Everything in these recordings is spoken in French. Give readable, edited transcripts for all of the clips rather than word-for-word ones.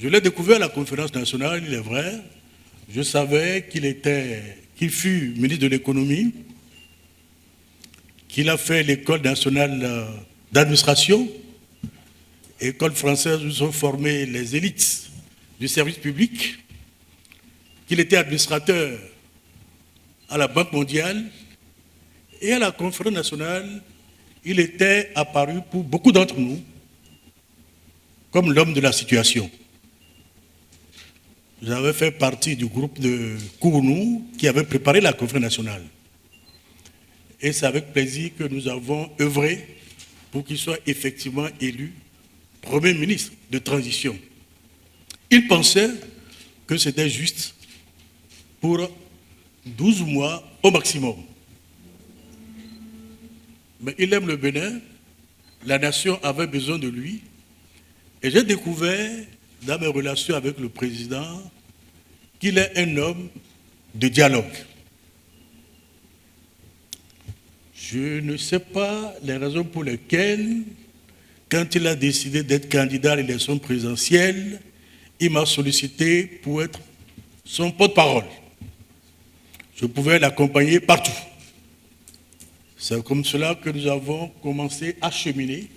Je l'ai découvert à la conférence nationale, il est vrai. Je savais qu'il fut ministre de l'économie, qu'il a fait l'école nationale d'administration, école française où sont formées les élites du service public, qu'il était administrateur à la Banque mondiale et à la conférence nationale, il était apparu pour beaucoup d'entre nous comme l'homme de la situation. J'avais fait partie du groupe de Kourounou qui avait préparé la conférence nationale. Et c'est avec plaisir que nous avons œuvré pour qu'il soit effectivement élu Premier ministre de transition. Il pensait que c'était juste pour 12 mois au maximum. Mais il aime le Bénin, la nation avait besoin de lui, et j'ai découvert dans mes relations avec le président qu'il est un homme de dialogue. Je ne sais pas les raisons pour lesquelles, quand il a décidé d'être candidat à l'élection présidentielle, il m'a sollicité pour être son porte-parole. Je pouvais l'accompagner partout. C'est comme cela que nous avons commencé à cheminer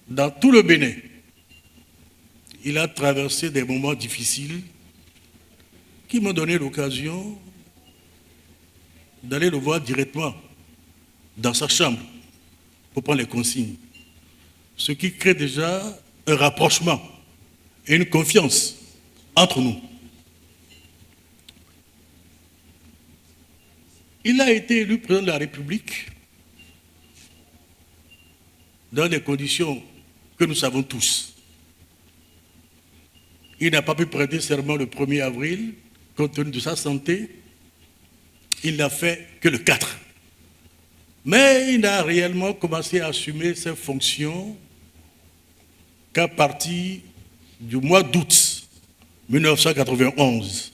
dans tout le Bénin. Il a traversé des moments difficiles qui m'ont donné l'occasion d'aller le voir directement dans sa chambre pour prendre les consignes. Ce qui crée déjà un rapprochement et une confiance entre nous. Il a été élu président de la République dans des conditions que nous savons tous. Il n'a pas pu prêter serment le 1er avril, compte tenu de sa santé. Il n'a fait que le 4. Mais il n'a réellement commencé à assumer ses fonctions qu'à partir du mois d'août 1991.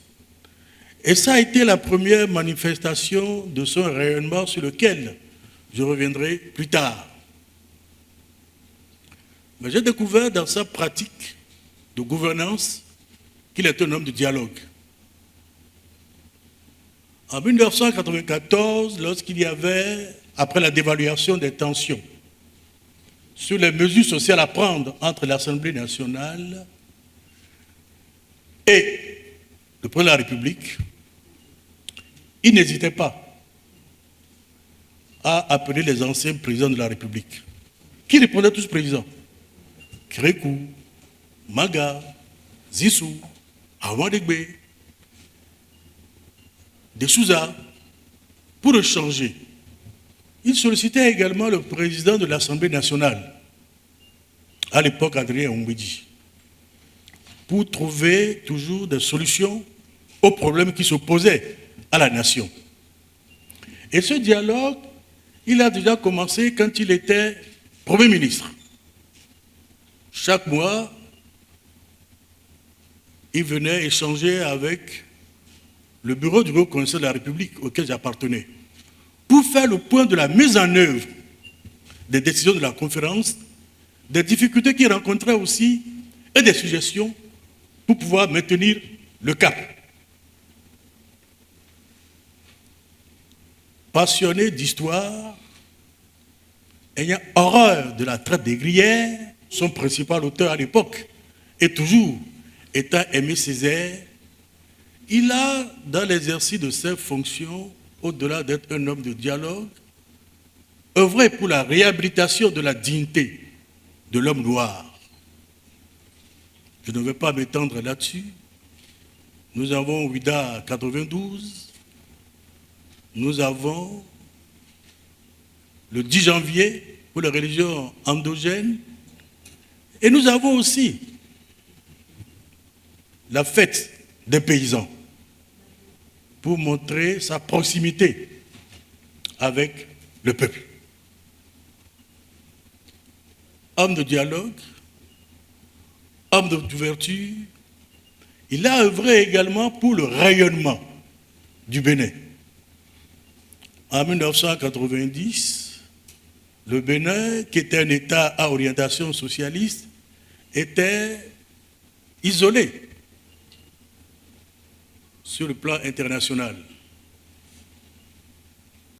Et ça a été la première manifestation de son rayonnement sur lequel je reviendrai plus tard. Mais j'ai découvert dans sa pratique de gouvernance qu'il est un homme de dialogue. En 1994, lorsqu'il y avait, après la dévaluation des tensions sur les mesures sociales à prendre entre l'Assemblée nationale et le président de la République, il n'hésitait pas à appeler les anciens présidents de la République, qui répondaient tous présidents. Kérékou, Maga, Zissou, Awadegbe, de Souza, pour échanger. Il sollicitait également le président de l'Assemblée nationale, à l'époque Adrien Oumbédi, pour trouver toujours des solutions aux problèmes qui s'opposaient à la nation. Et ce dialogue, il a déjà commencé quand il était Premier ministre. Chaque mois, il venait échanger avec le bureau du Haut Conseil de la République auquel j'appartenais, pour faire le point de la mise en œuvre des décisions de la conférence, des difficultés qu'il rencontrait aussi, et des suggestions pour pouvoir maintenir le cap. Passionné d'histoire, ayant horreur de la traite des gruyères, son principal auteur à l'époque, et toujours étant Aimé Césaire, il a, dans l'exercice de ses fonctions, au-delà d'être un homme de dialogue, œuvré pour la réhabilitation de la dignité de l'homme noir. Je ne vais pas m'étendre là-dessus. Nous avons Ouida 92, nous avons le 10 janvier pour la religion endogène, et nous avons aussi la fête des paysans pour montrer sa proximité avec le peuple. Homme de dialogue, homme d'ouverture, il a œuvré également pour le rayonnement du Bénin. En 1990, le Bénin, qui était un État à orientation socialiste, était isolé sur le plan international.